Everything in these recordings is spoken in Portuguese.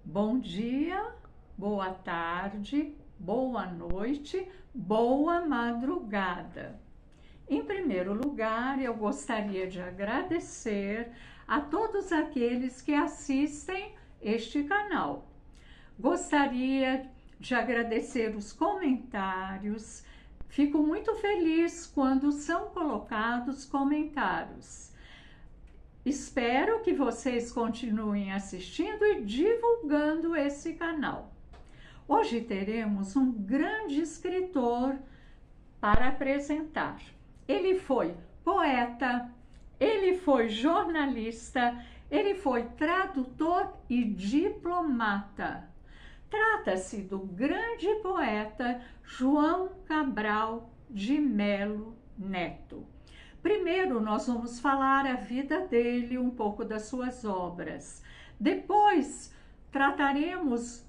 Bom dia, boa tarde, boa noite, boa madrugada. Em primeiro lugar, eu gostaria de agradecer a todos aqueles que assistem este canal. Gostaria de agradecer os comentários. Fico muito feliz quando são colocados comentários. Espero que vocês continuem assistindo e divulgando esse canal. Hoje teremos um grande escritor para apresentar. Ele foi poeta, ele foi jornalista, ele foi tradutor e diplomata. Trata-se do grande poeta João Cabral de Melo Neto. Primeiro, nós vamos falar a vida dele, um pouco das suas obras. Depois, trataremos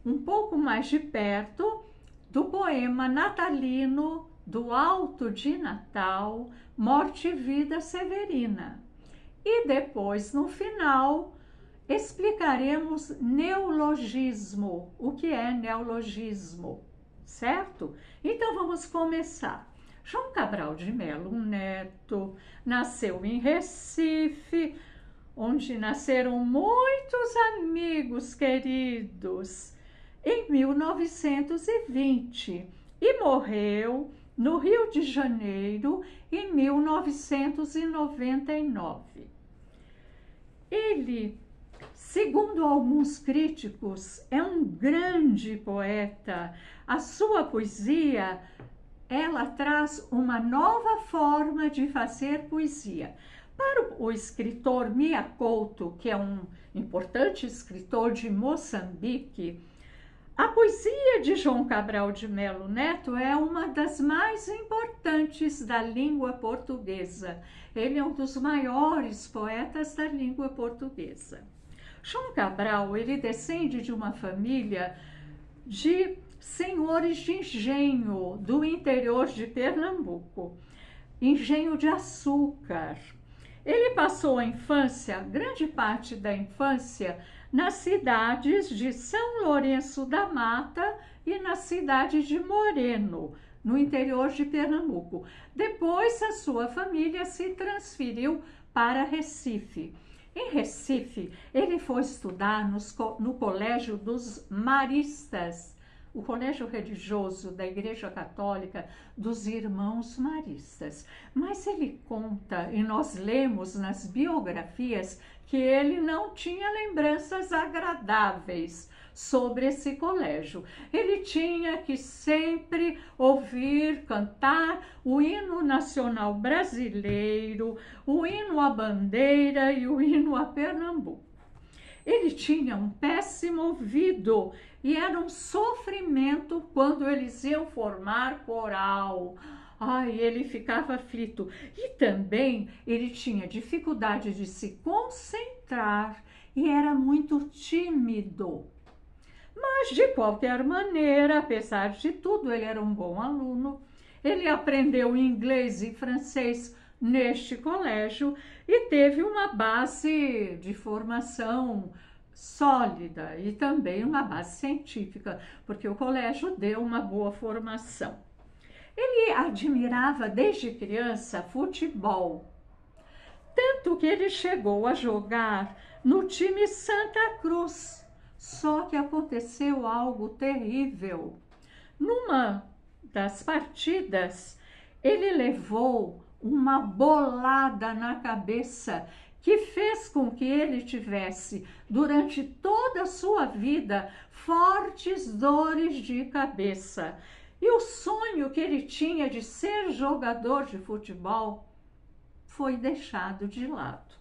um pouco mais de perto do poema natalino do Alto de Natal, Morte e Vida Severina. E depois, no final, explicaremos neologismo. O que é neologismo, certo? Então, vamos começar. João Cabral de Melo Neto nasceu em Recife, onde nasceram muitos amigos queridos, em 1920 e morreu no Rio de Janeiro em 1999. Ele, segundo alguns críticos, é um grande poeta. A sua poesia ela traz uma nova forma de fazer poesia. Para o escritor Mia Couto, que é um importante escritor de Moçambique, a poesia de João Cabral de Melo Neto é uma das mais importantes da língua portuguesa. Ele é um dos maiores poetas da língua portuguesa. João Cabral, ele descende de uma família de senhores de engenho do interior de Pernambuco, engenho de açúcar. Ele passou a infância, grande parte da infância, nas cidades de São Lourenço da Mata e na cidade de Moreno, no interior de Pernambuco. Depois, a sua família se transferiu para Recife. Em Recife, ele foi estudar no Colégio dos Maristas, o colégio religioso da Igreja Católica dos Irmãos Maristas. Mas ele conta, e nós lemos nas biografias, que ele não tinha lembranças agradáveis sobre esse colégio. Ele tinha que sempre ouvir, cantar o hino nacional brasileiro, o hino à bandeira e o hino a Pernambuco. Ele tinha um péssimo ouvido e era um sofrimento quando eles iam formar coral. Ai, ele ficava aflito. E também ele tinha dificuldade de se concentrar e era muito tímido. Mas, de qualquer maneira, apesar de tudo, ele era um bom aluno. Ele aprendeu inglês e francês neste colégio e teve uma base de formação sólida e também uma base científica, porque o colégio deu uma boa formação. Ele admirava desde criança futebol, tanto que ele chegou a jogar no time Santa Cruz. Só que aconteceu algo terrível. Numa das partidas, ele levou uma bolada na cabeça que fez com que ele tivesse, durante toda a sua vida, fortes dores de cabeça. E o sonho que ele tinha de ser jogador de futebol foi deixado de lado.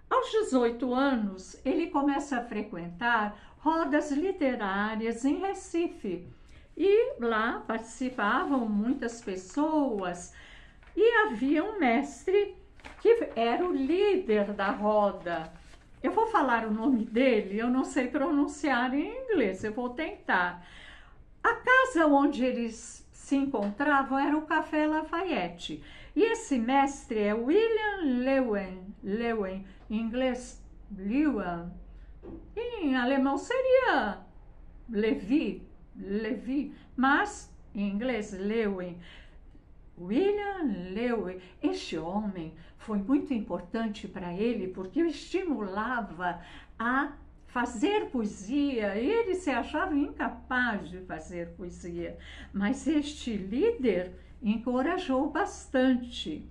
Aos 18 anos, ele começa a frequentar rodas literárias em Recife. E lá participavam muitas pessoas. E havia um mestre que era o líder da roda. Eu vou falar o nome dele, eu não sei pronunciar em inglês, eu vou tentar. A casa onde eles se encontravam era o Café Lafayette. E esse mestre é William Lewin, em inglês, Lewin, Em alemão seria Levi, mas em inglês Lewin. William Lewin, este homem foi muito importante para ele porque o estimulava a fazer poesia. Ele se achava incapaz de fazer poesia, mas este líder encorajou bastante.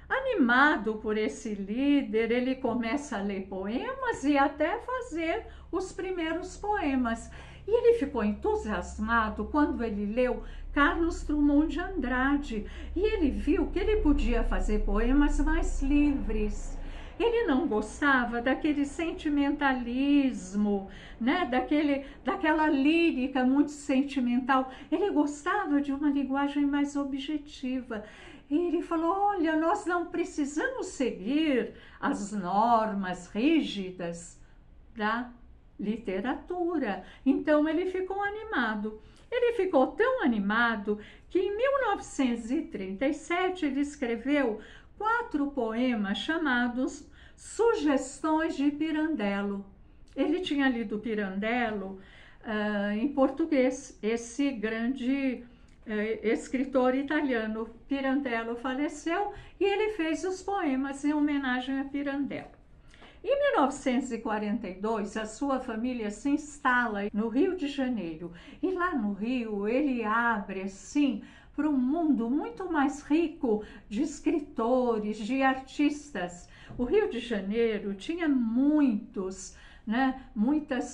Animado por esse líder, ele começa a ler poemas e até fazer os primeiros poemas. E ele ficou entusiasmado quando ele leu Carlos Drummond de Andrade e ele viu que ele podia fazer poemas mais livres. Ele não gostava daquele sentimentalismo, né? Daquela lírica muito sentimental. Ele gostava de uma linguagem mais objetiva. E ele falou, olha, nós não precisamos seguir as normas rígidas da literatura. Então ele ficou animado. Ele ficou tão animado que em 1937 ele escreveu 4 poemas chamados Sugestões de Pirandello. Ele tinha lido Pirandello em português, esse grande escritor italiano. Pirandello faleceu e ele fez os poemas em homenagem a Pirandello. Em 1942, a sua família se instala no Rio de Janeiro. E lá no Rio, ele abre, assim, para um mundo muito mais rico de escritores, de artistas. O Rio de Janeiro tinha muitas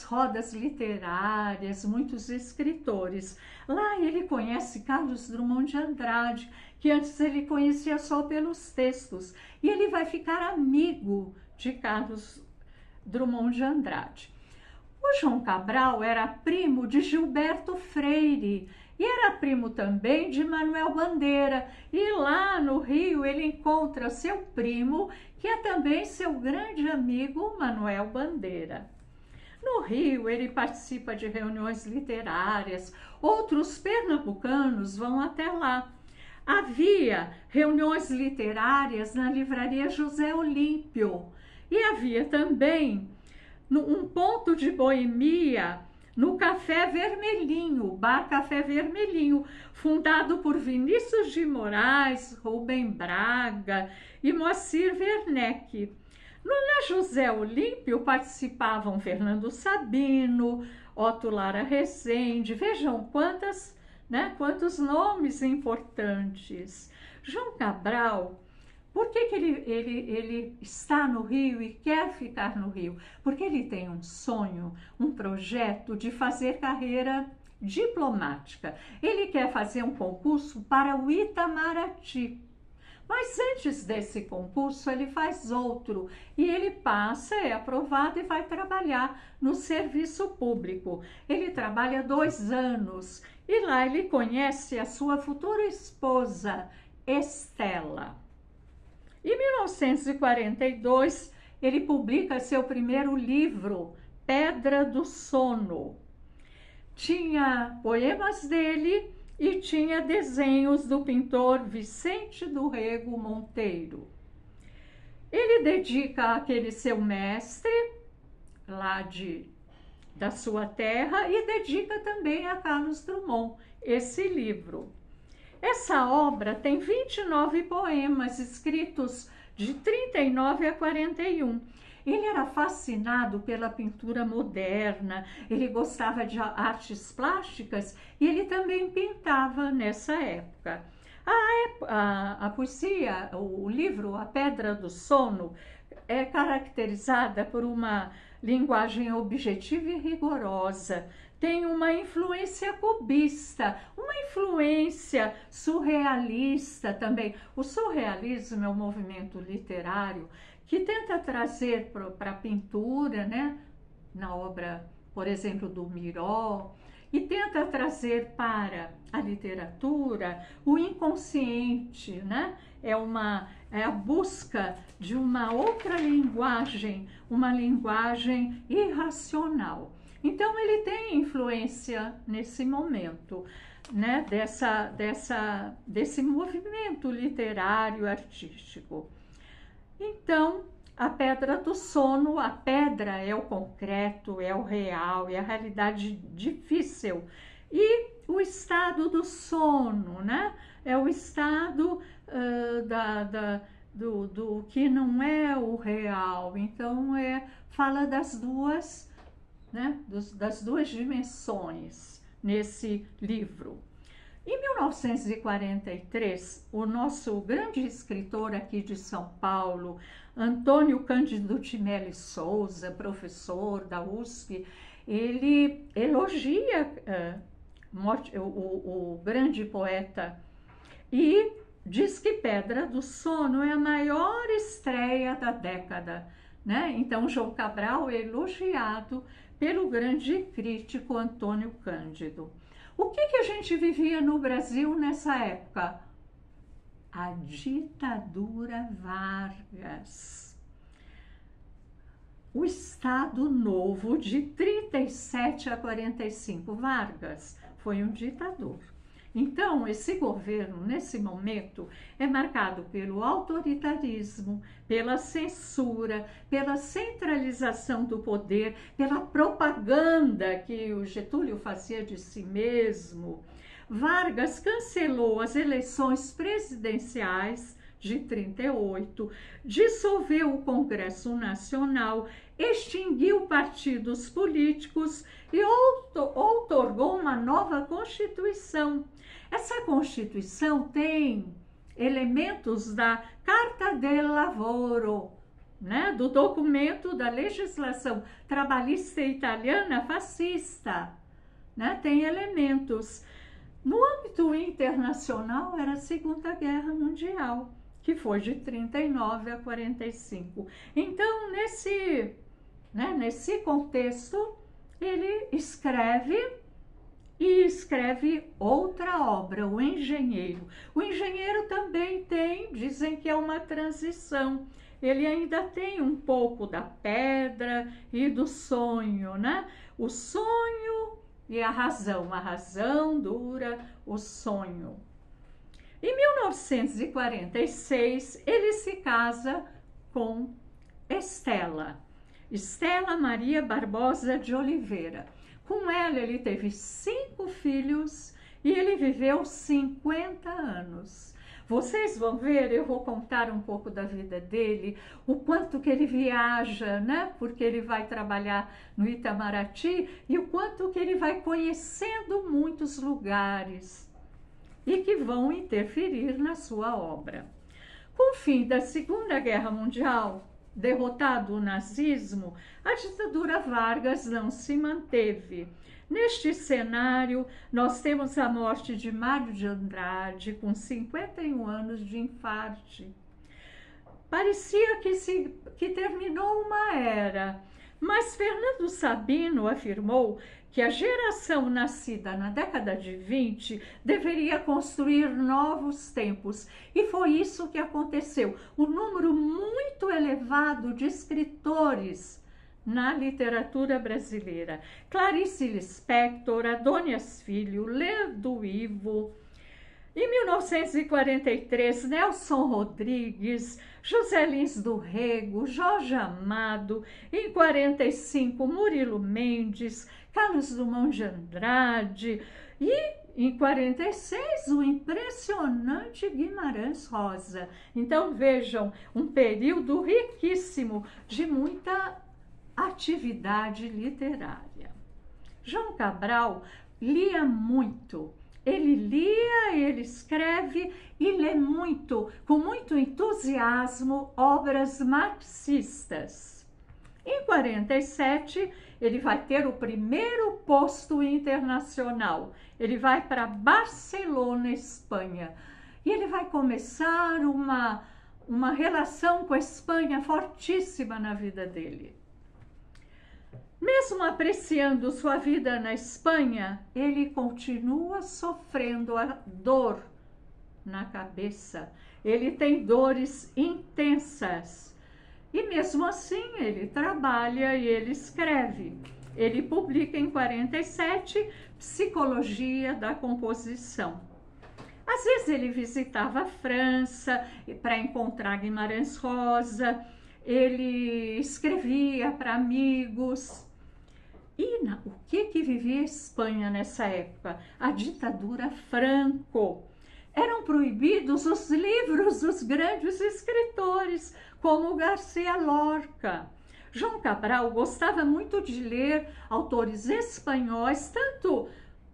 rodas literárias, muitos escritores. Lá ele conhece Carlos Drummond de Andrade, que antes ele conhecia só pelos textos. E ele vai ficar amigo de Carlos Drummond de Andrade. O João Cabral era primo de Gilberto Freire e era primo também de Manuel Bandeira. E lá no Rio ele encontra seu primo, que é também seu grande amigo Manuel Bandeira. No Rio ele participa de reuniões literárias, outros pernambucanos vão até lá. Havia reuniões literárias na livraria José Olímpio e havia também um ponto de boemia no Café Vermelhinho, Bar Café Vermelhinho, fundado por Vinícius de Moraes, Rubem Braga e Moacir Werneck. Na José Olímpio participavam Fernando Sabino, Otto Lara Rezende, vejam quantos nomes importantes. João Cabral, por que ele está no Rio e quer ficar no Rio? Porque ele tem um sonho, um projeto de fazer carreira diplomática. Ele quer fazer um concurso para o Itamaraty. Mas antes desse concurso, ele faz outro e ele passa, é aprovado e vai trabalhar no serviço público. Ele trabalha 2 anos e lá ele conhece a sua futura esposa, Estela. Em 1942, ele publica seu primeiro livro, Pedra do Sono. Tinha poemas dele e tinha desenhos do pintor Vicente do Rego Monteiro. Ele dedica àquele seu mestre, lá da sua terra, e dedica também a Carlos Drummond esse livro. Essa obra tem 29 poemas escritos de 39 a 41. Ele era fascinado pela pintura moderna, ele gostava de artes plásticas e ele também pintava nessa época. A poesia, o livro A Pedra do Sono, é caracterizada por uma linguagem objetiva e rigorosa. Tem uma influência cubista, uma influência surrealista também. O surrealismo é um movimento literário que tenta trazer para a pintura, na obra, por exemplo, do Miró, e tenta trazer para a literatura o inconsciente, É a busca de uma outra linguagem, uma linguagem irracional. Então, ele tem influência nesse momento, desse movimento literário artístico. Então, a pedra do sono, a pedra é o concreto, é o real, é a realidade difícil. E o estado do sono, né? É o estado do que não é o real. Então, fala das duas, né? Das duas dimensões nesse livro. Em 1943, o nosso grande escritor aqui de São Paulo, Antônio Cândido Timelli Souza, professor da USP, ele elogia o grande poeta e diz que Pedra do Sono é a maior estreia da década, né? Então, João Cabral é elogiado pelo grande crítico Antônio Cândido. O que a gente vivia no Brasil nessa época? A ditadura Vargas. O Estado Novo de 37 a 45. Vargas foi um ditador. Então, esse governo, nesse momento, é marcado pelo autoritarismo, pela censura, pela centralização do poder, pela propaganda que o Getúlio fazia de si mesmo. Vargas cancelou as eleições presidenciais de 38, dissolveu o Congresso Nacional, extinguiu partidos políticos e outorgou uma nova Constituição. Essa Constituição tem elementos da Carta del Lavoro, né, do documento da legislação trabalhista italiana fascista, né, tem elementos. No âmbito internacional, era a Segunda Guerra Mundial, que foi de 39 a 45. Então, nesse contexto, ele escreve outra obra, O Engenheiro. O Engenheiro também dizem que é uma transição. Ele ainda tem um pouco da pedra e do sonho, né? O sonho e a razão dura o sonho. Em 1946, ele se casa com Estela Maria Barbosa de Oliveira. Com ela, ele teve 5 filhos e ele viveu 50 anos. Vocês vão ver, eu vou contar um pouco da vida dele, o quanto que ele viaja, né? Porque ele vai trabalhar no Itamaraty e o quanto que ele vai conhecendo muitos lugares e que vão interferir na sua obra. Com o fim da Segunda Guerra Mundial, derrotado o nazismo, a ditadura Vargas não se manteve. Neste cenário, nós temos a morte de Mário de Andrade, com 51 anos de infarte. Parecia que terminou uma era, mas Fernando Sabino afirmou que a geração nascida na década de 20 deveria construir novos tempos. E foi isso que aconteceu. Um número muito elevado de escritores na literatura brasileira. Clarice Lispector, Adônias Filho, Leandro Ivo. Em 1943, Nelson Rodrigues, José Lins do Rego, Jorge Amado. Em 45, Murilo Mendes, Carlos Drummond de Andrade. E em 46, o impressionante Guimarães Rosa. Então, vejam, um período riquíssimo de muita atividade literária. João Cabral lia muito. Ele lia, ele escreve e lê muito, com muito entusiasmo, obras marxistas. Em 47, ele vai ter o primeiro posto internacional. Ele vai para Barcelona, Espanha. E ele vai começar uma relação com a Espanha fortíssima na vida dele. Mesmo apreciando sua vida na Espanha, ele continua sofrendo a dor na cabeça. Ele tem dores intensas. E mesmo assim, ele trabalha e ele escreve. Ele publica em 47 Psicologia da Composição. Às vezes ele visitava a França para encontrar Guimarães Rosa. ele escrevia para amigos. E o que vivia a Espanha nessa época? A ditadura Franco. Eram proibidos os livros dos grandes escritores, como Garcia Lorca. João Cabral gostava muito de ler autores espanhóis, tanto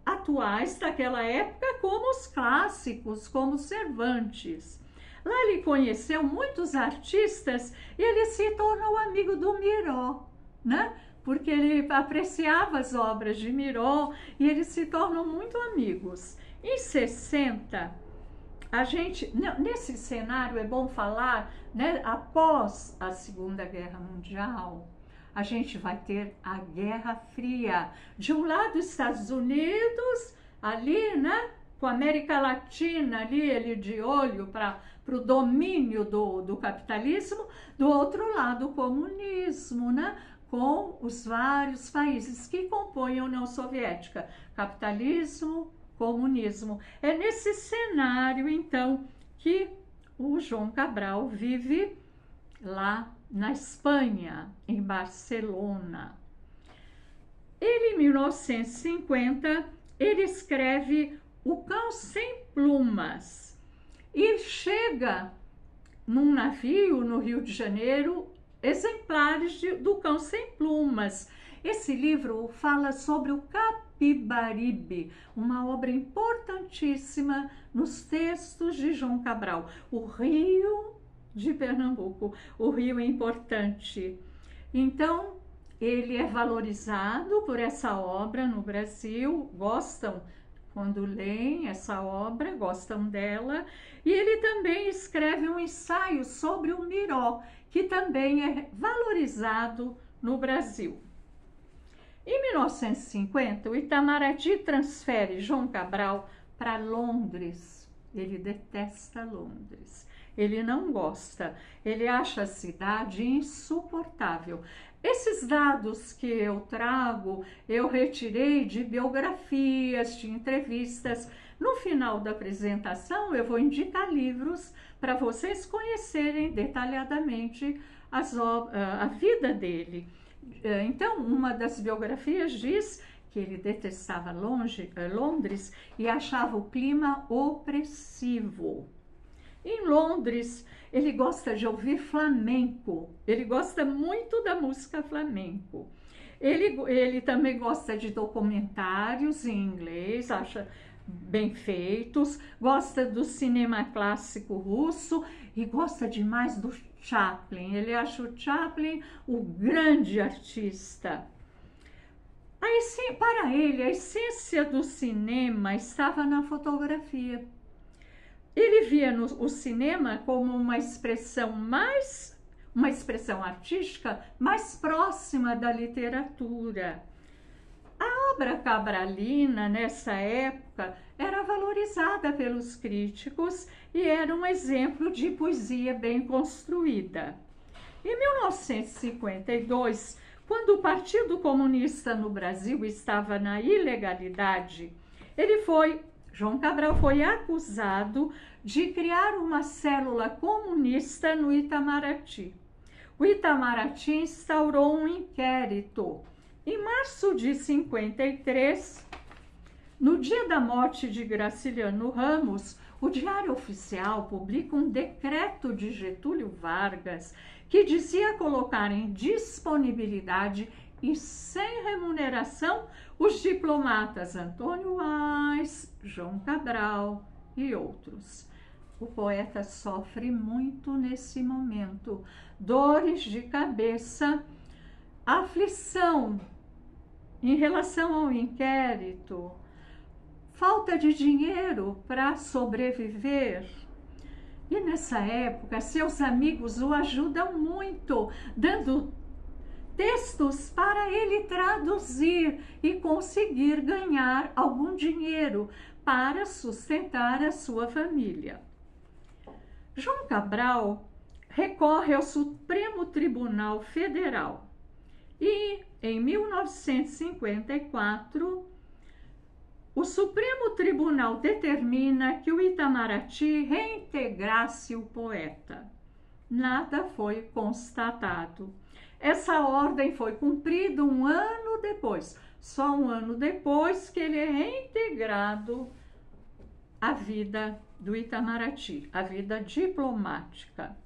atuais daquela época, como os clássicos, como Cervantes. Lá ele conheceu muitos artistas e ele se tornou amigo do Miró, né? Porque ele apreciava as obras de Miró e eles se tornam muito amigos. Em 60, nesse cenário é bom falar, né, após a Segunda Guerra Mundial, a gente vai ter a Guerra Fria. De um lado, Estados Unidos, ali, né, com a América Latina, ali, ele de olho para o domínio do capitalismo, do outro lado, o comunismo, né, com os vários países que compõem a União Soviética, capitalismo, comunismo. É nesse cenário, então, que o João Cabral vive lá na Espanha, em Barcelona. Ele, em 1950, ele escreve O Cão Sem Plumas e chega num navio no Rio de Janeiro exemplares do Cão Sem Plumas. Esse livro fala sobre o Capibaribe, uma obra importantíssima nos textos de João Cabral. O Rio de Pernambuco, o rio é importante. Então, ele é valorizado por essa obra no Brasil, gostam quando leem essa obra, gostam dela, e ele também escreve um ensaio sobre o Miró, que também é valorizado no Brasil. Em 1950, o Itamaraty transfere João Cabral para Londres. Ele detesta Londres. Ele não gosta. Ele acha a cidade insuportável. Esses dados que eu trago, eu retirei de biografias, de entrevistas. No final da apresentação, eu vou indicar livros para vocês conhecerem detalhadamente a vida dele. Então, uma das biografias diz que ele detestava Londres e achava o clima opressivo. Em Londres, ele gosta de ouvir flamenco, ele gosta muito da música flamenco. Ele também gosta de documentários em inglês, acha bem feitos, gosta do cinema clássico russo e gosta demais do Chaplin. Ele acha o Chaplin o grande artista. Para ele, a essência do cinema estava na fotografia. Ele via o cinema como uma expressão artística mais próxima da literatura. A obra cabralina, nessa época, era valorizada pelos críticos e era um exemplo de poesia bem construída. Em 1952, quando o Partido Comunista no Brasil estava na ilegalidade, João Cabral foi acusado de criar uma célula comunista no Itamaraty. O Itamaraty instaurou um inquérito. Em março de 53, no dia da morte de Graciliano Ramos, o Diário Oficial publica um decreto de Getúlio Vargas que dizia colocar em disponibilidade e sem remuneração os diplomatas Antônio Ais, João Cabral e outros. O poeta sofre muito nesse momento, dores de cabeça, aflição em relação ao inquérito, falta de dinheiro para sobreviver. E nessa época, seus amigos o ajudam muito, dando textos para ele traduzir e conseguir ganhar algum dinheiro para sustentar a sua família. João Cabral recorre ao Supremo Tribunal Federal e, em 1954, o Supremo Tribunal determina que o Itamaraty reintegrasse o poeta. nada foi constatado. Essa ordem foi cumprida um ano depois, só um ano depois que ele é reintegrado à vida do Itamaraty, à vida diplomática.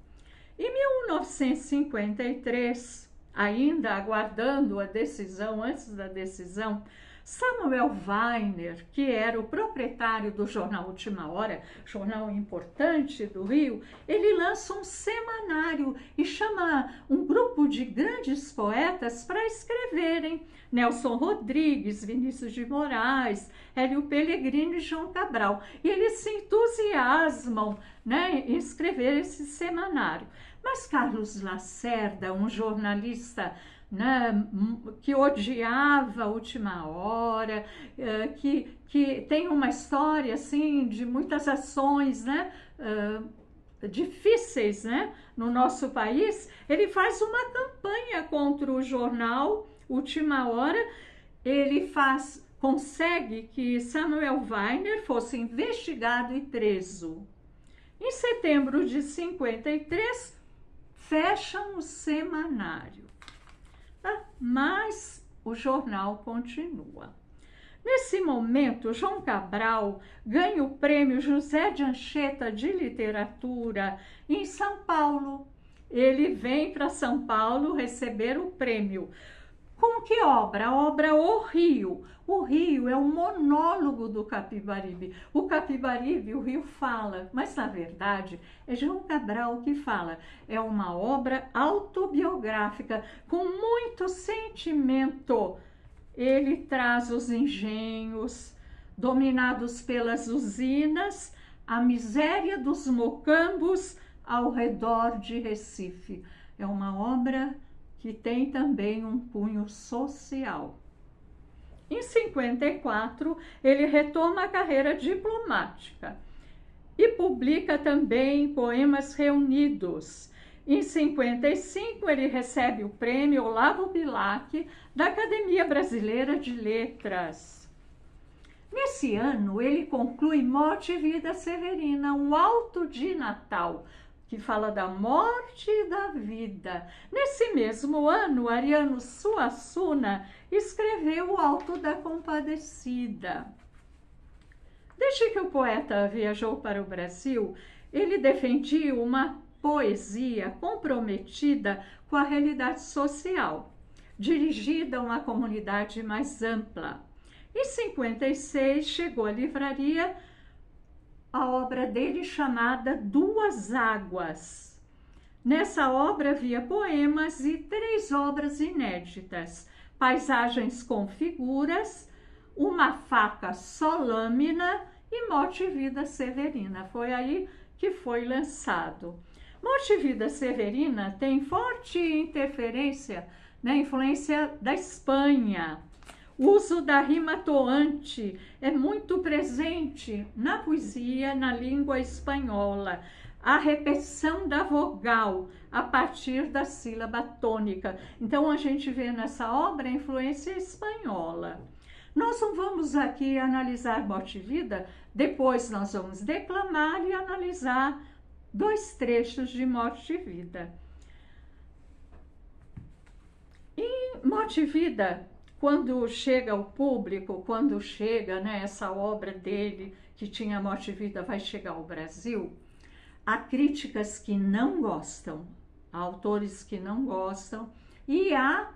Em 1953, ainda aguardando a decisão, antes da decisão, Samuel Weiner, que era o proprietário do jornal Última Hora, jornal importante do Rio, ele lança um semanário e chama um grupo de grandes poetas para escreverem. Nelson Rodrigues, Vinícius de Moraes, Hélio Pellegrini e João Cabral. E eles se entusiasmam, né, em escrever esse semanário. Mas Carlos Lacerda, um jornalista, né, que odiava a Última Hora, que tem uma história assim de muitas ações, né, difíceis, né, no nosso país, ele faz uma campanha contra o jornal Última Hora. Ele consegue que Samuel Weiner fosse investigado e preso. Em setembro de 53, fecham o semanário. Mas o jornal continua. Nesse momento, João Cabral ganha o prêmio José de Anchieta de Literatura em São Paulo. Ele vem para São Paulo receber o prêmio. Com que obra? A obra O Rio. O Rio é um monólogo do Capibaribe. O Capibaribe, o Rio fala, mas na verdade é João Cabral que fala. É uma obra autobiográfica com muito sentimento. Ele traz os engenhos dominados pelas usinas, a miséria dos mocambos ao redor de Recife. É uma obra que tem também um cunho social. Em 54, ele retoma a carreira diplomática e publica também poemas reunidos. Em 55, ele recebe o prêmio Olavo Bilac da Academia Brasileira de Letras. Nesse ano, ele conclui Morte e Vida Severina, um auto de Natal, que fala da morte e da vida. Nesse mesmo ano, Ariano Suassuna escreveu o Alto da Compadecida. Desde que o poeta viajou para o Brasil, ele defendia uma poesia comprometida com a realidade social, dirigida a uma comunidade mais ampla. Em 56, chegou à livraria a obra dele chamada Duas Águas. Nessa obra havia poemas e 3 obras inéditas: Paisagens com Figuras, Uma Faca Só Lâmina e Morte e Vida Severina. Foi aí que foi lançado. Morte e Vida Severina tem forte interferência, né, influência da Espanha. O uso da rima toante é muito presente na poesia, na língua espanhola. A repetição da vogal a partir da sílaba tônica. Então, a gente vê nessa obra a influência espanhola. Nós não vamos aqui analisar Morte e Vida, depois nós vamos declamar e analisar 2 trechos de Morte e Vida. Em Morte e Vida, quando chega ao público, quando chega, né, essa obra dele, que tinha Morte e Vida, vai chegar ao Brasil, há críticas que não gostam, há autores que não gostam, e há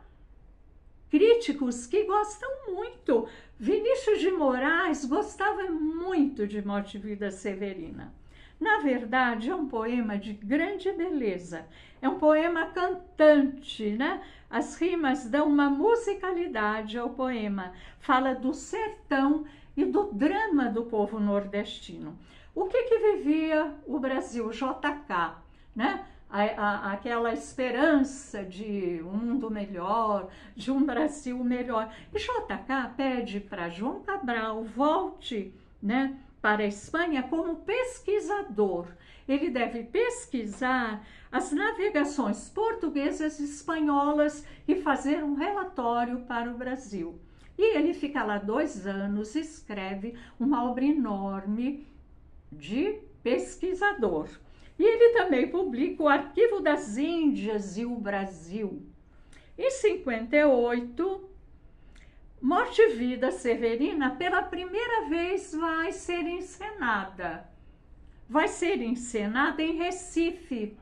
críticos que gostam muito. Vinícius de Moraes gostava muito de Morte e Vida Severina. Na verdade, é um poema de grande beleza, é um poema cantante, né? As rimas dão uma musicalidade ao poema, fala do sertão e do drama do povo nordestino. O que vivia o Brasil? JK, né? Aquela esperança de um mundo melhor, de um Brasil melhor. E JK pede para João Cabral volte, né, para a Espanha como pesquisador. Ele deve pesquisar as navegações portuguesas e espanholas e fazer um relatório para o Brasil. E ele fica lá 2 anos, escreve uma obra enorme de pesquisador. E ele também publica o Arquivo das Índias e o Brasil. Em 58, Morte e Vida Severina, pela primeira vez, vai ser encenada. Vai ser encenada em Recife,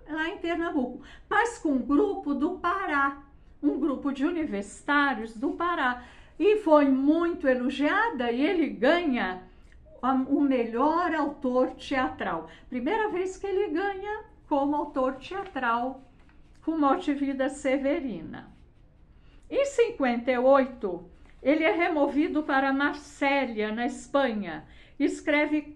lá em Pernambuco, mas com um grupo do Pará, um grupo de universitários do Pará. E foi muito elogiada e ele ganha o melhor autor teatral. Primeira vez que ele ganha como autor teatral com Morte e Vida Severina. Em 58, ele é removido para Marsella, na Espanha, e escreve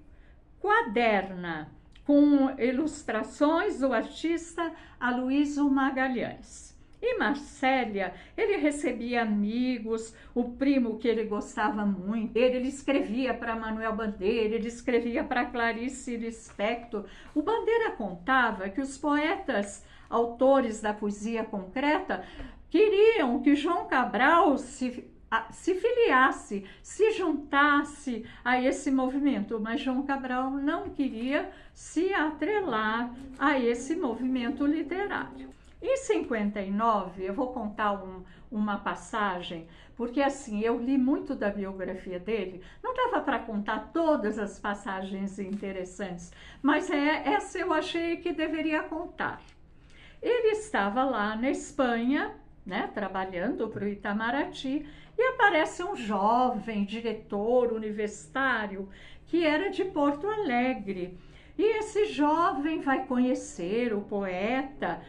Quaderna, com ilustrações do artista Aloysio Magalhães. Em Marsella, ele recebia amigos, o primo que ele gostava muito, ele escrevia para Manuel Bandeira, ele escrevia para Clarice Lispector. O Bandeira contava que os poetas, autores da poesia concreta, queriam que João Cabral se filiasse, se juntasse a esse movimento, mas João Cabral não queria se atrelar a esse movimento literário. Em 59, eu vou contar uma passagem, porque assim, eu li muito da biografia dele, não dava para contar todas as passagens interessantes, mas essa eu achei que deveria contar. Ele estava lá na Espanha, né, trabalhando para o Itamaraty, e aparece um jovem diretor universitário que era de Porto Alegre. E esse jovem vai conhecer o poeta,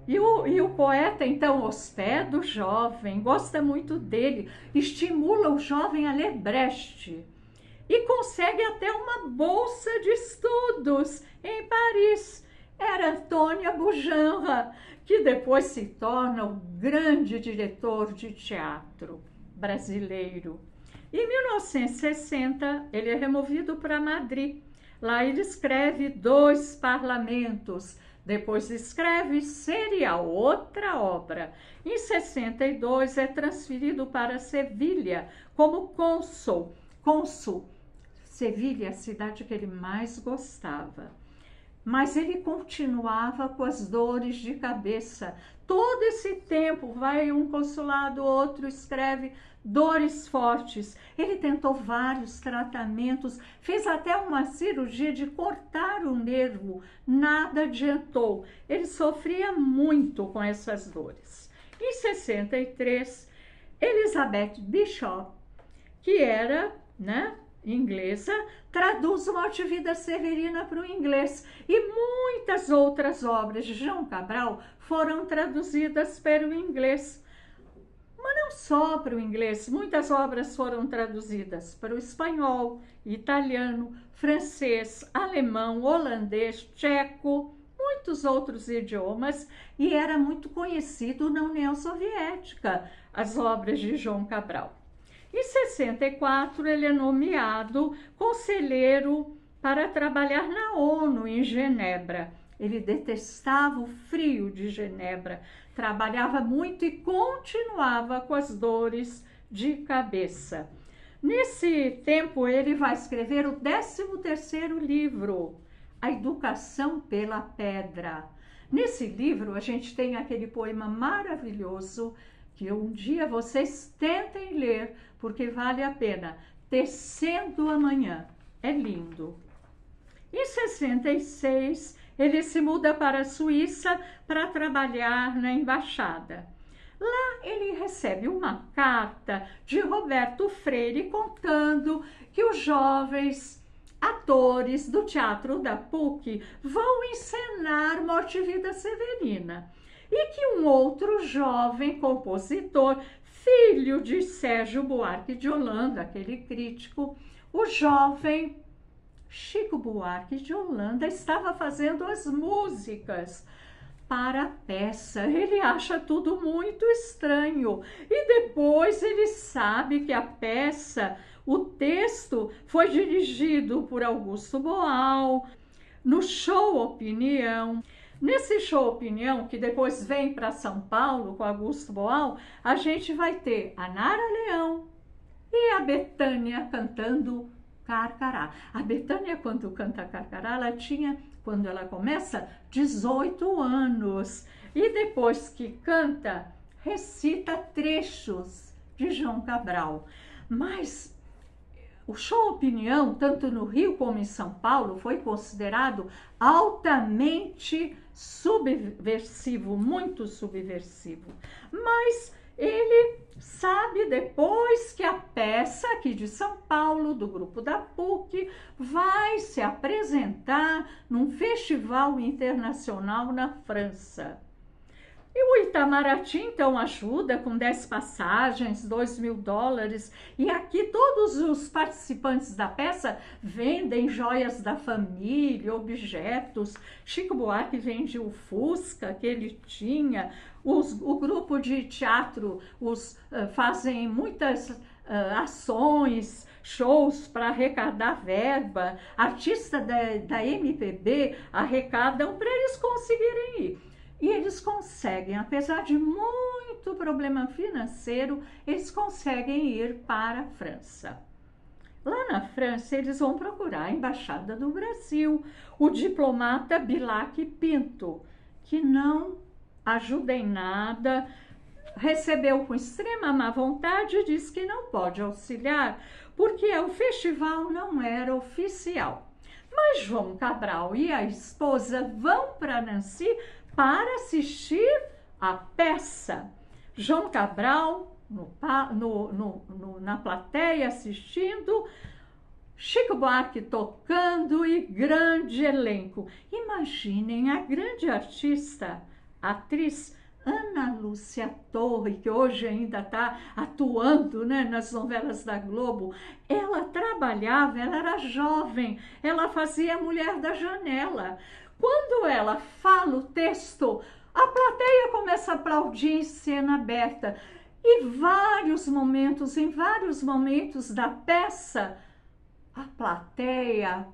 e o poeta, então, hospeda o jovem, gosta muito dele, estimula o jovem a ler Brecht e consegue até uma bolsa de estudos em Paris. Era Antônia Bujanra, que depois se torna o grande diretor de teatro brasileiro. Em 1960, ele é removido para Madrid. Lá ele escreve 2 parlamentos, depois escreve Serial, outra obra. Em 62 é transferido para Sevilha como cônsul. Sevilha é a cidade que ele mais gostava. Mas ele continuava com as dores de cabeça. Todo esse tempo, vai um consulado, outro escreve dores fortes. Ele tentou vários tratamentos, fez até uma cirurgia de cortar o nervo, nada adiantou. Ele sofria muito com essas dores. Em 63, Elizabeth Bishop, que era, inglesa, traduz Morte e Vida Severina para o inglês, e muitas outras obras de João Cabral foram traduzidas para o inglês. Mas não só para o inglês, muitas obras foram traduzidas para o espanhol, italiano, francês, alemão, holandês, tcheco, muitos outros idiomas, e era muito conhecido na União Soviética, as obras de João Cabral. Em 64, ele é nomeado conselheiro para trabalhar na ONU em Genebra. Ele detestava o frio de Genebra, trabalhava muito e continuava com as dores de cabeça. Nesse tempo, ele vai escrever o 13º livro, A Educação pela Pedra. Nesse livro, a gente tem aquele poema maravilhoso que um dia vocês tentem ler, porque vale a pena. Tecendo Amanhã. É lindo. Em 66, ele se muda para a Suíça para trabalhar na embaixada. Lá ele recebe uma carta de Roberto Freire contando que os jovens atores do Teatro da PUC vão encenar Morte e Vida Severina. E que um outro jovem compositor, filho de Sérgio Buarque de Holanda, aquele crítico, o jovem Chico Buarque de Holanda, estava fazendo as músicas para a peça. Ele acha tudo muito estranho. E depois ele sabe que a peça, o texto, foi dirigido por Augusto Boal, no show Opinião. Nesse show Opinião, que depois vem para São Paulo com Augusto Boal, a gente vai ter a Nara Leão e a Bethânia cantando Carcará. A Bethânia, quando canta Carcará, ela tinha quando ela começa, 18 anos. E depois que canta, recita trechos de João Cabral. Mas o show Opinião, tanto no Rio como em São Paulo, foi considerado altamente subversivo, muito subversivo. Mas ele sabe depois que a peça aqui de São Paulo, do grupo da PUC, vai se apresentar num festival internacional na França. E o Itamaraty, então, ajuda com 10 passagens, $2.000. E aqui todos os participantes da peça vendem joias da família, objetos. Chico Buarque vende o Fusca que ele tinha. O grupo de teatro fazem muitas ações, shows para arrecadar verba. Artistas da MPB arrecadam para eles conseguirem ir. E eles conseguem, apesar de muito problema financeiro, eles conseguem ir para a França. Lá na França, eles vão procurar a Embaixada do Brasil, o diplomata Bilac Pinto, que não ajuda em nada, recebeu com extrema má vontade e disse que não pode auxiliar, porque o festival não era oficial. Mas João Cabral e a esposa vão para Nancy para assistir a peça. João Cabral na plateia assistindo, Chico Buarque tocando e grande elenco. Imaginem a grande artista, atriz Ana Lúcia Torre, que hoje ainda está atuando, né, nas novelas da Globo. Ela trabalhava, ela era jovem, ela fazia Mulher da Janela. Quando ela fala o texto, a plateia começa a aplaudir em cena aberta. E em vários momentos da peça, a plateia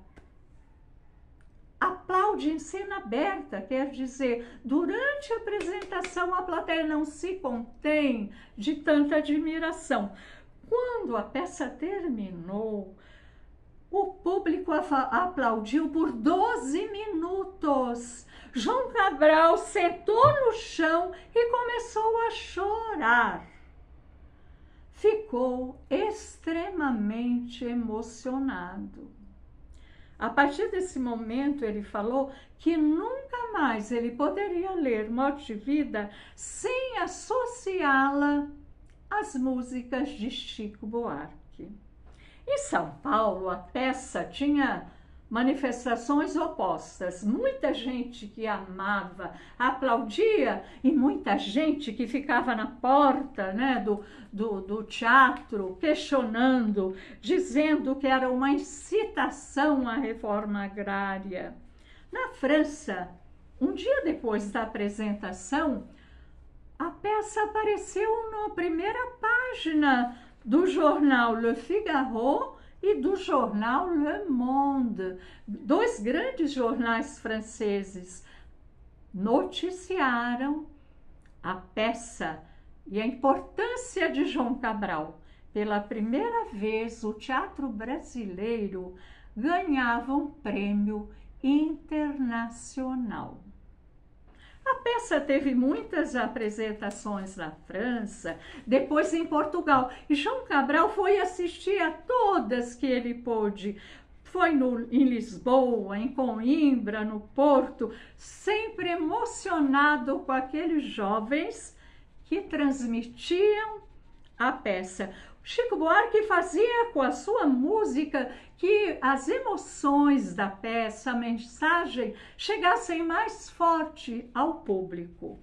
aplaude em cena aberta, quer dizer, durante a apresentação a plateia não se contém de tanta admiração. Quando a peça terminou, o público aplaudiu por 12 minutos. João Cabral sentou no chão e começou a chorar. Ficou extremamente emocionado. A partir desse momento, ele falou que nunca mais ele poderia ler Morte e Vida sem associá-la às músicas de Chico Buarque. Em São Paulo, a peça tinha manifestações opostas. Muita gente que amava, aplaudia, e muita gente que ficava na porta, né, do teatro, questionando, dizendo que era uma incitação à reforma agrária. Na França, um dia depois da apresentação, a peça apareceu na primeira página do jornal Le Figaro e do jornal Le Monde, dois grandes jornais franceses, noticiaram a peça e a importância de João Cabral. Pela primeira vez, o teatro brasileiro ganhava um prêmio internacional. A peça teve muitas apresentações na França, depois em Portugal. E João Cabral foi assistir a todas que ele pôde. Foi em Lisboa, em Coimbra, no Porto, sempre emocionado com aqueles jovens que transmitiam a peça. Chico Buarque fazia com a sua música que as emoções da peça, a mensagem, chegassem mais forte ao público.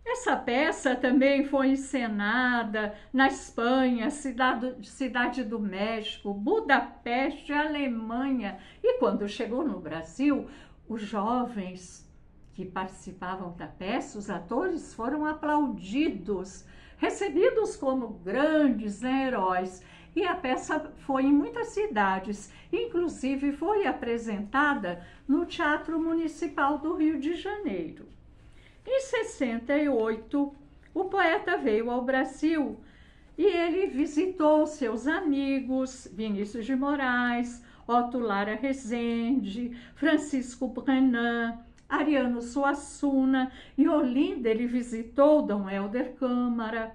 Essa peça também foi encenada na Espanha, Cidade do México, Budapeste, Alemanha. E quando chegou no Brasil, os jovens que participavam da peça, os atores, foram aplaudidos, recebidos como grandes, né, heróis. E a peça foi em muitas cidades, inclusive foi apresentada no Teatro Municipal do Rio de Janeiro. Em 68, o poeta veio ao Brasil e ele visitou seus amigos Vinícius de Moraes, Otto Lara Rezende, Francisco Brenan, Ariano Suassuna. Em Olinda ele visitou Dom Helder Câmara.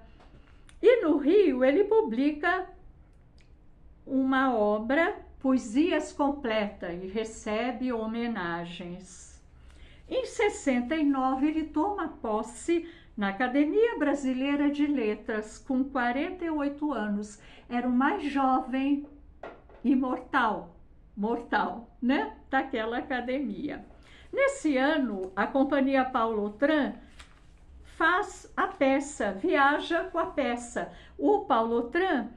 E no Rio ele publica uma obra, Poesias Completa, e recebe homenagens. Em 69 ele toma posse na Academia Brasileira de Letras, com 48 anos. Era o mais jovem e mortal, né, daquela academia. Nesse ano, a Companhia Paulo Autran faz a peça, viaja com a peça. O Paulo Autran,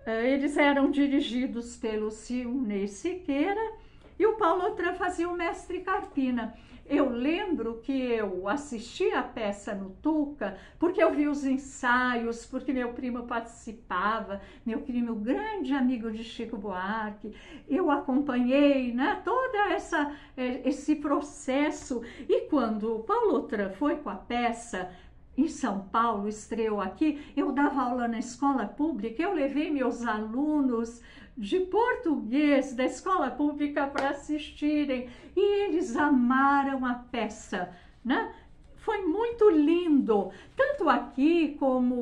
eles eram dirigidos pelo Silnei Siqueira e o Paulo Autran fazia o Mestre Carpina. Eu lembro que eu assisti a peça no Tuca, porque eu vi os ensaios, porque meu primo participava, meu primo, grande amigo de Chico Buarque. Eu acompanhei, né, todo esse processo. E quando o Paulo Autran foi com a peça em São Paulo, estreou aqui, eu dava aula na escola pública, eu levei meus alunos de português da escola pública para assistirem e eles amaram a peça, né? Foi muito lindo, tanto aqui como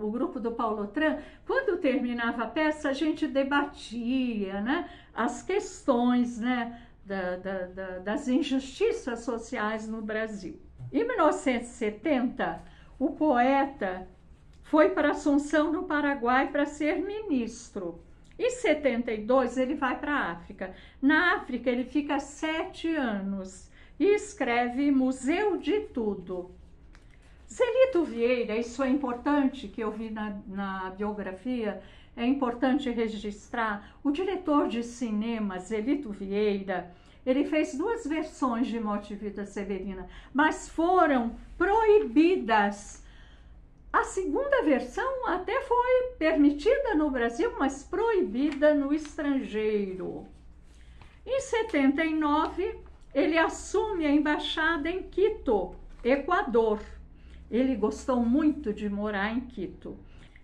o grupo do Paulo Autran. Quando terminava a peça, a gente debatia, né, as questões, né, das injustiças sociais no Brasil. Em 1970, o poeta foi para Assunção, no Paraguai, para ser ministro. Em 72, ele vai para a África. Na África, ele fica 7 anos e escreve Museu de Tudo. Zelito Vieira, isso é importante, que eu vi na biografia, é importante registrar. O diretor de cinema, Zelito Vieira, ele fez 2 versões de Morte e Vida Severina, mas foram proibidas. A segunda versão até foi permitida no Brasil, mas proibida no estrangeiro. Em 79, ele assume a embaixada em Quito, Equador. Ele gostou muito de morar em Quito.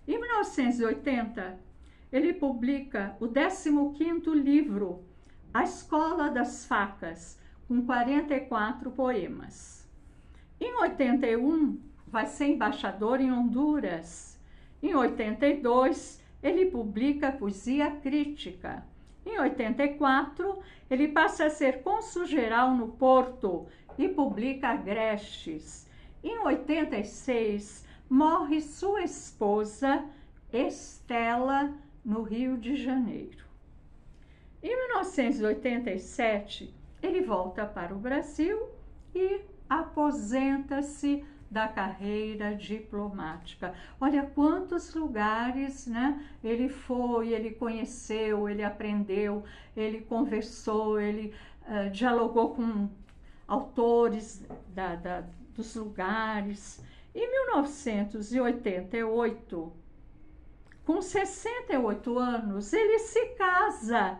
Em 1980, ele publica o 15º livro, A Escola das Facas, com 44 poemas. Em 81, vai ser embaixador em Honduras. Em 82, ele publica Poesia Crítica. Em 84, ele passa a ser cônsul-geral no Porto e publica Agrestes. Em 86, morre sua esposa, Estela, no Rio de Janeiro. Em 1987, ele volta para o Brasil e aposenta-se da carreira diplomática. Olha quantos lugares, né, ele foi, ele conheceu, ele aprendeu, ele conversou, ele dialogou com autores dos lugares. Em 1988, com 68 anos, ele se casa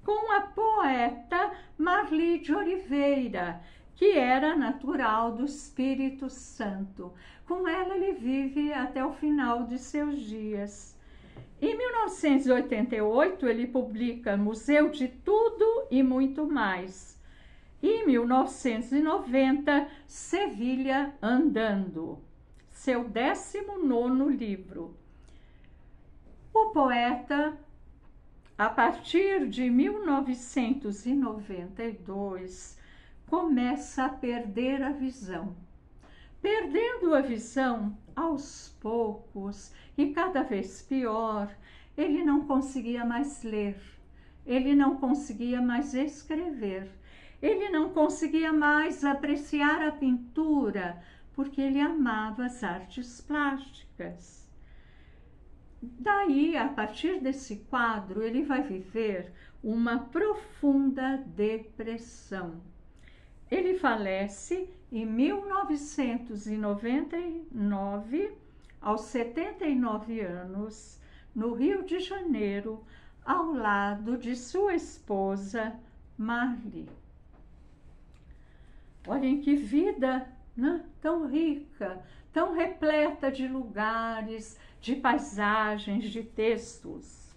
com a poeta Marli de Oliveira, que era natural do Espírito Santo. Com ela ele vive até o final de seus dias. Em 1988, ele publica Museu de Tudo e Muito Mais. E em 1990, Sevilha Andando, seu 19º livro. O poeta, a partir de 1992, começa a perder a visão. Perdendo a visão aos poucos e cada vez pior, ele não conseguia mais ler, ele não conseguia mais escrever, ele não conseguia mais apreciar a pintura, porque ele amava as artes plásticas. Daí, a partir desse quadro, ele vai viver uma profunda depressão. Ele falece em 1999, aos 79 anos, no Rio de Janeiro, ao lado de sua esposa, Marli. Olhem que vida, né? Tão rica, tão repleta de lugares, de paisagens, de textos.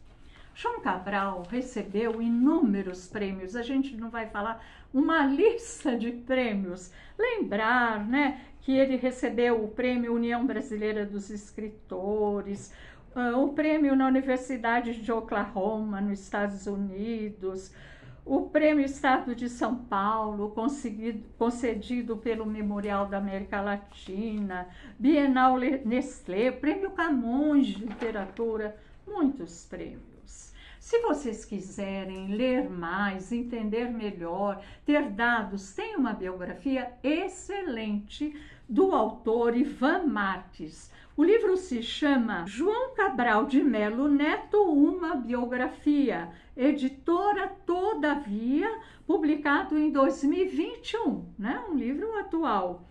João Cabral recebeu inúmeros prêmios, a gente não vai falar uma lista de prêmios. Lembrar, né, que ele recebeu o Prêmio União Brasileira dos Escritores, o prêmio na Universidade de Oklahoma, nos Estados Unidos, o Prêmio Estado de São Paulo, concedido pelo Memorial da América Latina, Bienal Nestlé, Prêmio Camões de Literatura, muitos prêmios. Se vocês quiserem ler mais, entender melhor, ter dados, tem uma biografia excelente do autor Ivan Marques. O livro se chama João Cabral de Melo Neto, uma biografia, editora Todavia, publicado em 2021, né? Um livro atual.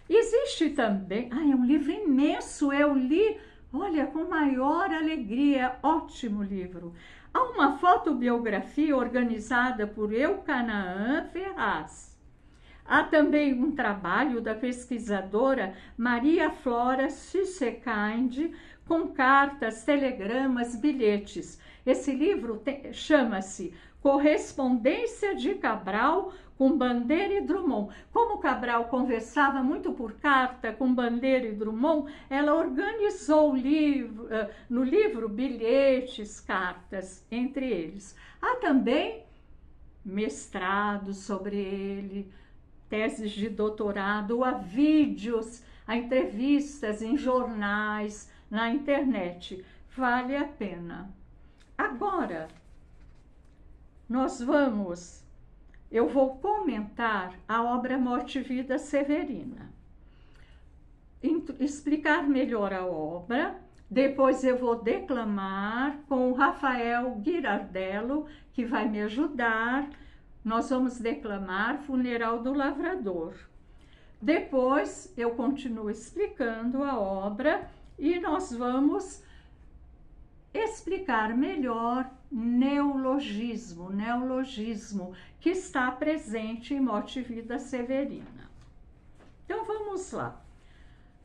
Existe também, é um livro imenso, eu li, olha, com maior alegria, ótimo livro. Há uma fotobiografia organizada por Eucanaã Ferraz. Há também um trabalho da pesquisadora Maria Flora Susekind, com cartas, telegramas, bilhetes. Esse livro chama-se Correspondência de Cabral com Bandeira e Drummond. Como Cabral conversava muito por carta com Bandeira e Drummond, ela organizou no livro bilhetes, cartas entre eles. Há também mestrado sobre ele, teses de doutorado, há vídeos, há entrevistas em jornais, na internet. Vale a pena. Agora, eu vou comentar a obra Morte e Vida Severina. Explicar melhor a obra, depois eu vou declamar com o Rafael Girardello, que vai me ajudar. Nós vamos declamar Funeral do Lavrador. Depois eu continuo explicando a obra e nós vamos explicar melhor neologismo que está presente em Morte e Vida Severina. Então vamos lá.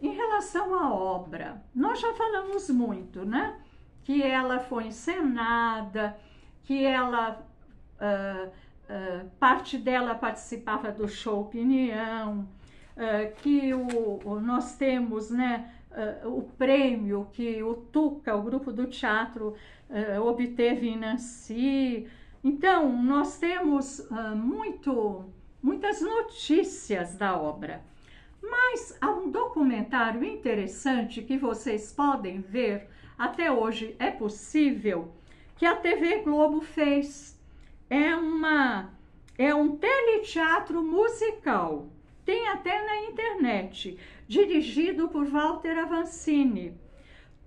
Em relação à obra, nós já falamos muito, né? Que ela foi encenada, que ela parte dela participava do show Opinião, que nós temos, né, o prêmio que o Tuca, o grupo do teatro, obteve em Nancy. Então, nós temos muitas notícias da obra. Mas há um documentário interessante que vocês podem ver, até hoje é possível, que a TV Globo fez. É um teleteatro musical, tem até na internet, dirigido por Walter Avancini.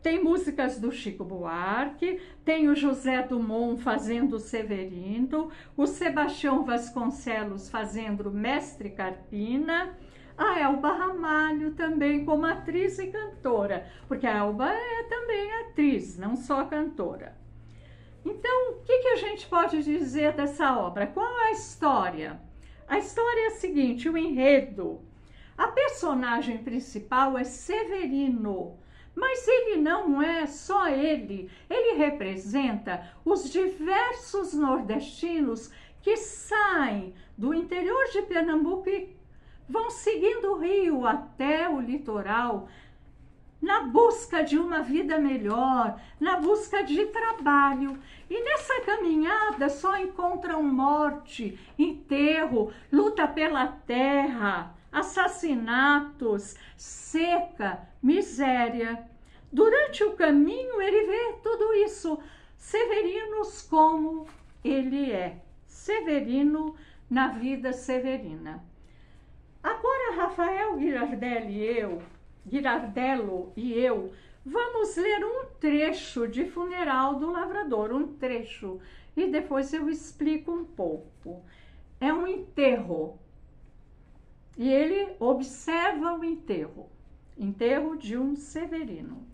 Tem músicas do Chico Buarque, tem o José Dumont fazendo o Severino, o Sebastião Vasconcelos fazendo o Mestre Carpina, a Elba Ramalho também como atriz e cantora, porque a Elba é também atriz, não só cantora. Então, o que a gente pode dizer dessa obra? Qual é a história? A história é a seguinte, o enredo. A personagem principal é Severino, mas ele não é só ele. Ele representa os diversos nordestinos que saem do interior de Pernambuco e vão seguindo o rio até o litoral, na busca de uma vida melhor, na busca de trabalho. E nessa caminhada só encontram morte, enterro, luta pela terra, assassinatos, seca, miséria. Durante o caminho ele vê tudo isso, Severinos como ele é, Severino na vida severina. Agora Rafael Girardello e eu vamos ler um trecho de Funeral do Lavrador, um trecho, e depois eu explico um pouco. É um enterro, e ele observa o enterro de um Severino.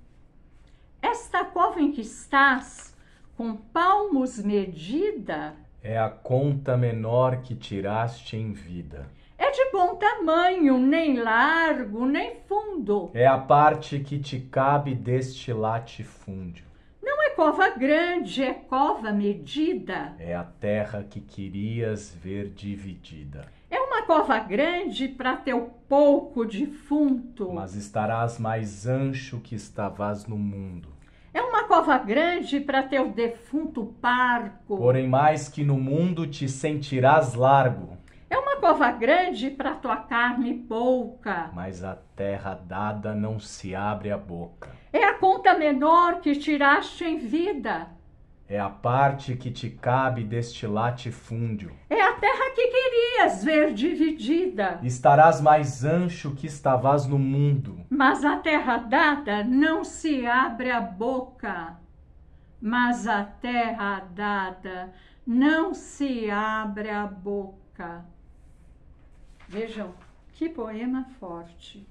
Esta cova em que estás, com palmos medida, é a conta menor que tiraste em vida. É de bom tamanho, nem largo, nem fundo. É a parte que te cabe deste latifúndio. Não é cova grande, é cova medida. É a terra que querias ver dividida. É uma cova grande para teu pouco defunto. Mas estarás mais ancho que estavas no mundo. É uma cova grande para teu defunto parco. Porém, mais que no mundo te sentirás largo. É uma cova grande para tua carne pouca. Mas a terra dada não se abre a boca. É a conta menor que tiraste em vida. É a parte que te cabe deste latifúndio. É a terra que querias ver dividida. Estarás mais ancho que estavas no mundo. Mas a terra dada não se abre a boca. Mas a terra dada não se abre a boca. Vejam, que poema forte.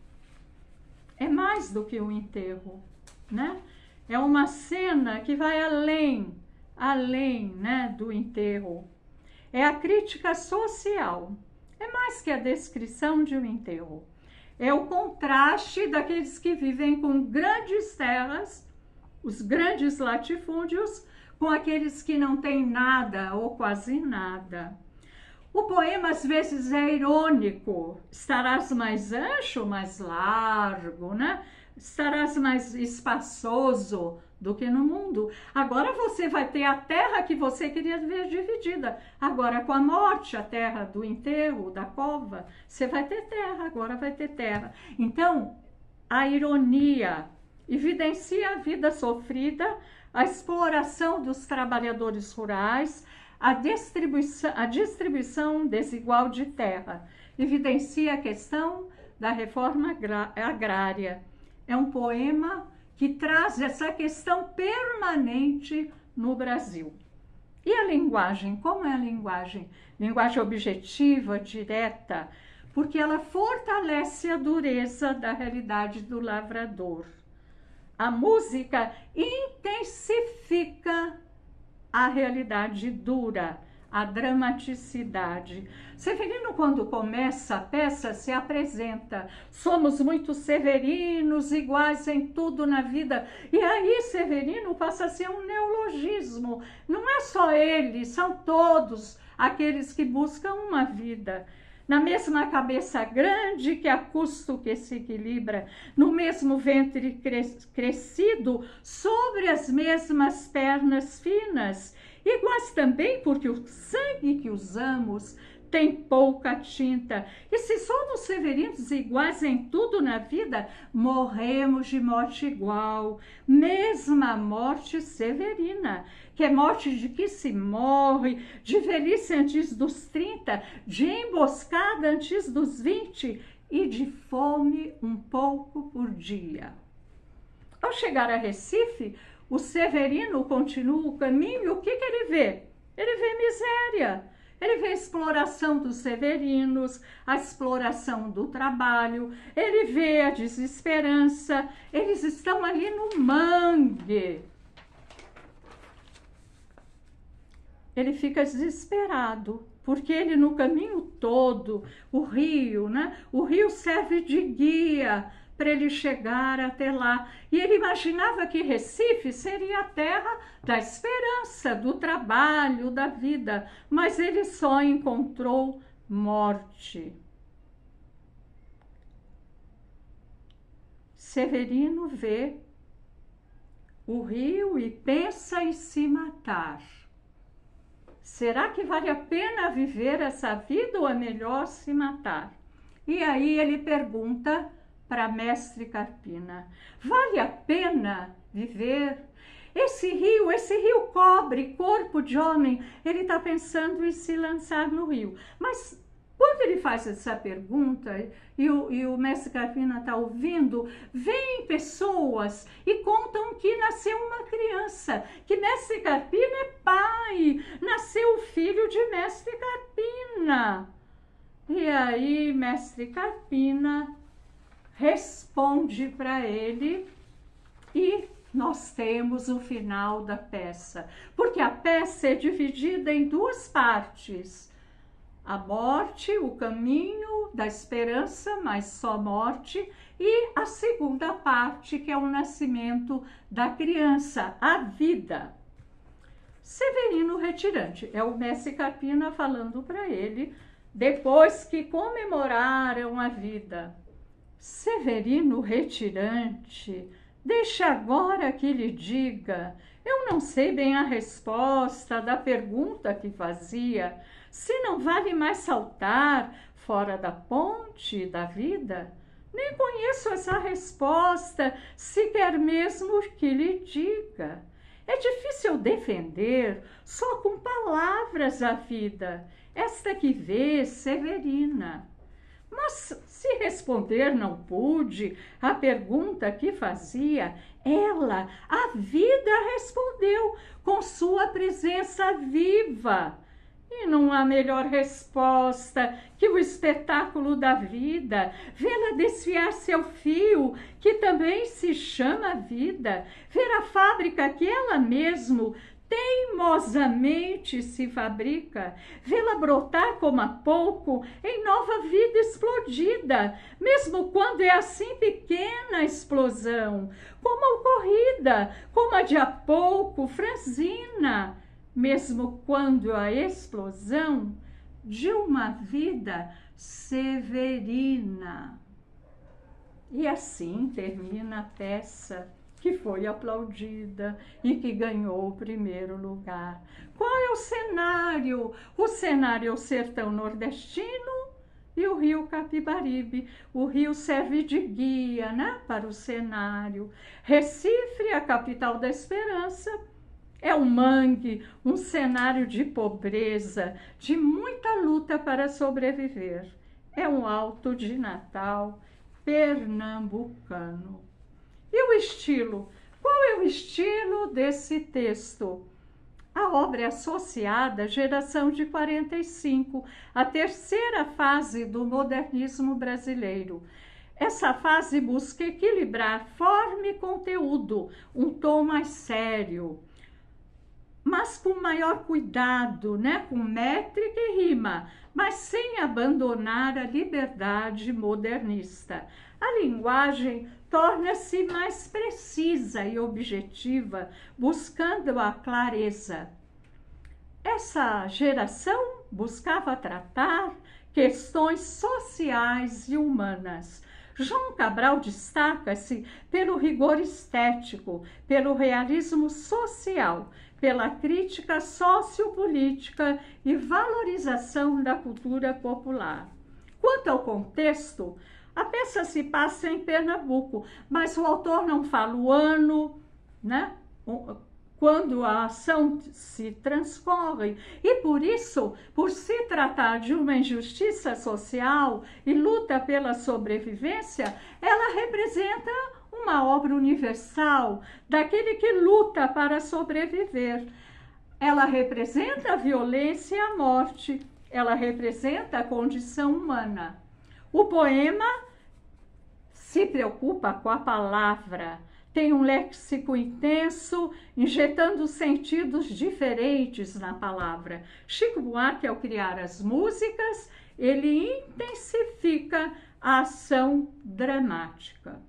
É mais do que um enterro, né? É uma cena que vai além, né, do enterro. É a crítica social. É mais que a descrição de um enterro. É o contraste daqueles que vivem com grandes terras, os grandes latifúndios, com aqueles que não têm nada ou quase nada. O poema às vezes é irônico. Estarás mais ancho, mais largo, né? Estarás mais espaçoso do que no mundo. Agora você vai ter a terra que você queria ver dividida. Agora com a morte, a terra do enterro, da cova, você vai ter terra, agora vai ter terra. Então, a ironia evidencia a vida sofrida, a exploração dos trabalhadores rurais, a distribuição desigual de terra. Evidencia a questão da reforma agrária. É um poema que traz essa questão permanente no Brasil. E a linguagem? Como é a linguagem? Linguagem objetiva, direta, porque ela fortalece a dureza da realidade do lavrador. A música intensifica a realidade dura, a dramaticidade. Severino, quando começa a peça, se apresenta. Somos muito severinos, iguais em tudo na vida. E aí Severino passa a ser um neologismo. Não é só ele, são todos aqueles que buscam uma vida. Na mesma cabeça grande que a custo que se equilibra, no mesmo ventre crescido, sobre as mesmas pernas finas, iguais também porque o sangue que usamos tem pouca tinta. E se somos severinos iguais em tudo na vida, morremos de morte igual, mesma morte severina, que é morte de que se morre, de velhice antes dos 30, de emboscada antes dos 20 e de fome um pouco por dia. Ao chegar a Recife, o Severino continua o caminho e o que ele vê? Ele vê miséria, ele vê a exploração dos severinos, a exploração do trabalho, ele vê a desesperança, eles estão ali no mangue. Ele fica desesperado, porque ele no caminho todo, o rio, né? O rio serve de guia para ele chegar até lá. E ele imaginava que Recife seria a terra da esperança, do trabalho, da vida, mas ele só encontrou morte. Severino vê o rio e pensa em se matar. Será que vale a pena viver essa vida ou é melhor se matar? E aí ele pergunta para Mestre Carpina: vale a pena viver? Esse rio cobre corpo de homem. Ele está pensando em se lançar no rio. Mas quando ele faz essa pergunta e o Mestre Carpina está ouvindo, vêm pessoas e contam que nasceu uma criança, que Mestre Carpina é pai, nasceu o filho de Mestre Carpina. E aí Mestre Carpina responde para ele e nós temos o final da peça, porque a peça é dividida em duas partes. A morte, o caminho da esperança, mas só morte, e a segunda parte, que é o nascimento da criança, a vida. Severino Retirante, é o mestre Carpina falando para ele, depois que comemoraram a vida. Severino Retirante, deixe agora que lhe diga, eu não sei bem a resposta da pergunta que fazia, se não vale mais saltar fora da ponte da vida. Nem conheço essa resposta, se quer mesmo que lhe diga. É difícil defender só com palavras a vida, esta que vê Severina. Mas se responder não pude a pergunta que fazia, ela, a vida, respondeu com sua presença viva. E não há melhor resposta que o espetáculo da vida, vê-la desfiar seu fio, que também se chama vida, ver a fábrica que ela mesmo teimosamente se fabrica, vê-la brotar como há pouco em nova vida explodida, mesmo quando é assim pequena a explosão, como ocorrida, como a de há pouco, franzina, mesmo quando a explosão de uma vida severina. E assim termina a peça, que foi aplaudida e que ganhou o primeiro lugar. Qual é o cenário? O cenário é o sertão nordestino e o rio Capibaribe. O rio serve de guia, né, para o cenário. Recife, a capital da esperança, é um mangue, um cenário de pobreza, de muita luta para sobreviver. É um Alto de Natal pernambucano. E o estilo? Qual é o estilo desse texto? A obra é associada à geração de 45, a terceira fase do modernismo brasileiro. Essa fase busca equilibrar forma e conteúdo, um tom mais sério, mas com maior cuidado, né? Com métrica e rima, mas sem abandonar a liberdade modernista. A linguagem torna-se mais precisa e objetiva, buscando a clareza. Essa geração buscava tratar questões sociais e humanas. João Cabral destaca-se pelo rigor estético, pelo realismo social, pela crítica sociopolítica e valorização da cultura popular. Quanto ao contexto, a peça se passa em Pernambuco, mas o autor não fala o ano, né? Quando a ação se transcorre. E por isso, por se tratar de uma injustiça social e luta pela sobrevivência, ela representa uma obra universal daquele que luta para sobreviver. Ela representa a violência e a morte, ela representa a condição humana. O poema se preocupa com a palavra, tem um léxico intenso, injetando sentidos diferentes na palavra. Chico Buarque, ao criar as músicas, ele intensifica a ação dramática.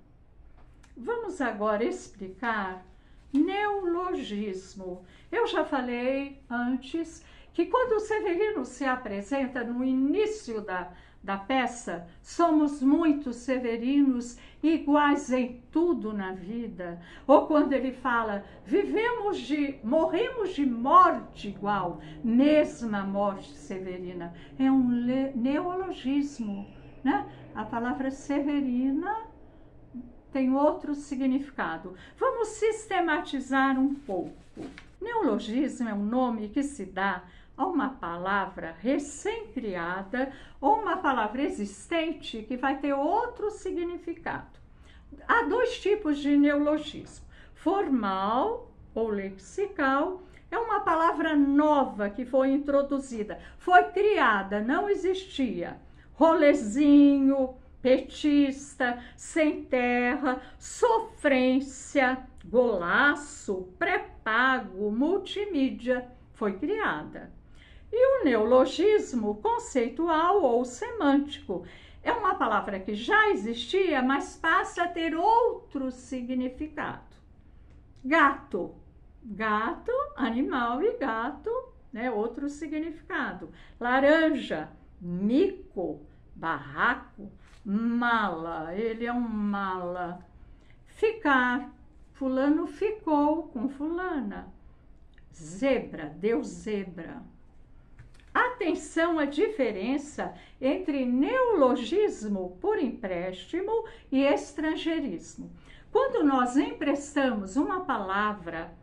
Vamos agora explicar neologismo. Eu já falei antes que quando o Severino se apresenta no início da peça, somos muitos severinos iguais em tudo na vida. Ou quando ele fala, morremos de morte igual, mesma morte severina. É um neologismo, né? A palavra severina tem outro significado. Vamos sistematizar um pouco. Neologismo é um nome que se dá a uma palavra recém-criada ou uma palavra existente que vai ter outro significado. Há dois tipos de neologismo. Formal ou lexical é uma palavra nova que foi introduzida, foi criada, não existia. Rolezinho, petista, sem terra, sofrência, golaço, pré-pago, multimídia, foi criada. E o neologismo conceitual ou semântico é uma palavra que já existia, mas passa a ter outro significado. Gato, gato, animal e gato, né? Outro significado. Laranja, mico, barraco, mala, ele é um mala. Ficar, fulano ficou com fulana. Zebra, deu zebra. Atenção à diferença entre neologismo por empréstimo e estrangeirismo. Quando nós emprestamos uma palavra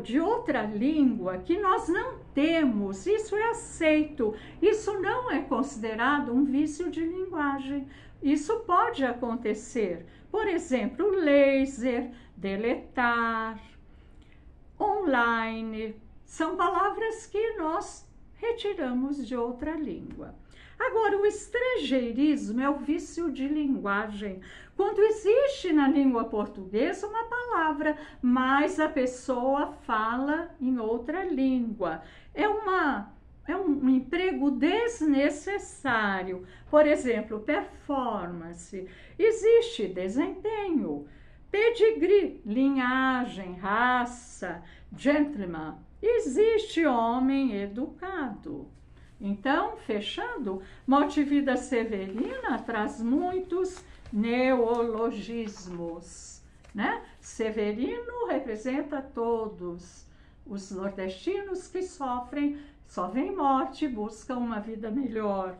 de outra língua que nós não temos, isso é aceito, isso não é considerado um vício de linguagem. Isso pode acontecer. Por exemplo, laser, deletar, online, são palavras que nós retiramos de outra língua. Agora, o estrangeirismo é o vício de linguagem. Quando existe na língua portuguesa uma palavra, mas a pessoa fala em outra língua. É um emprego desnecessário. Por exemplo, performance. Existe desempenho. Pedigree, linhagem, raça, gentleman. Existe homem educado. Então, fechando, Motivida Severina traz muitos neologismos, né? Severino representa todos os nordestinos que sofrem morte e buscam uma vida melhor.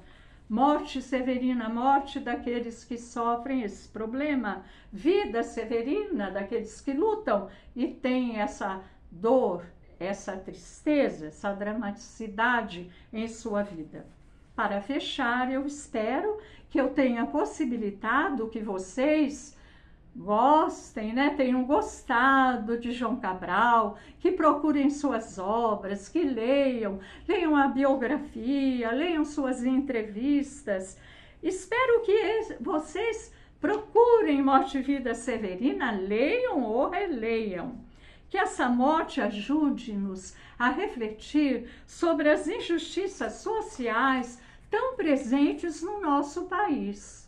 Morte severina, morte daqueles que sofrem esse problema. Vida severina, daqueles que lutam e têm essa dor, essa tristeza, essa dramaticidade em sua vida. Para fechar, eu espero que eu tenha possibilitado que vocês gostem, né? Tenham gostado de João Cabral, que procurem suas obras, que leiam a biografia, leiam suas entrevistas. Espero que vocês procurem Morte e Vida Severina, leiam ou releiam. Que essa morte ajude-nos a refletir sobre as injustiças sociais tão presentes no nosso país.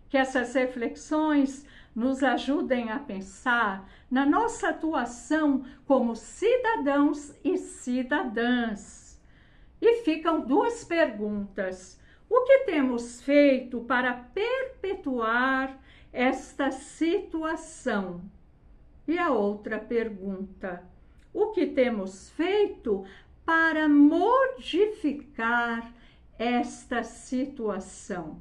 Que essas reflexões nos ajudem a pensar na nossa atuação como cidadãos e cidadãs. E ficam duas perguntas. O que temos feito para perpetuar esta situação? E a outra pergunta, o que temos feito para modificar esta situação?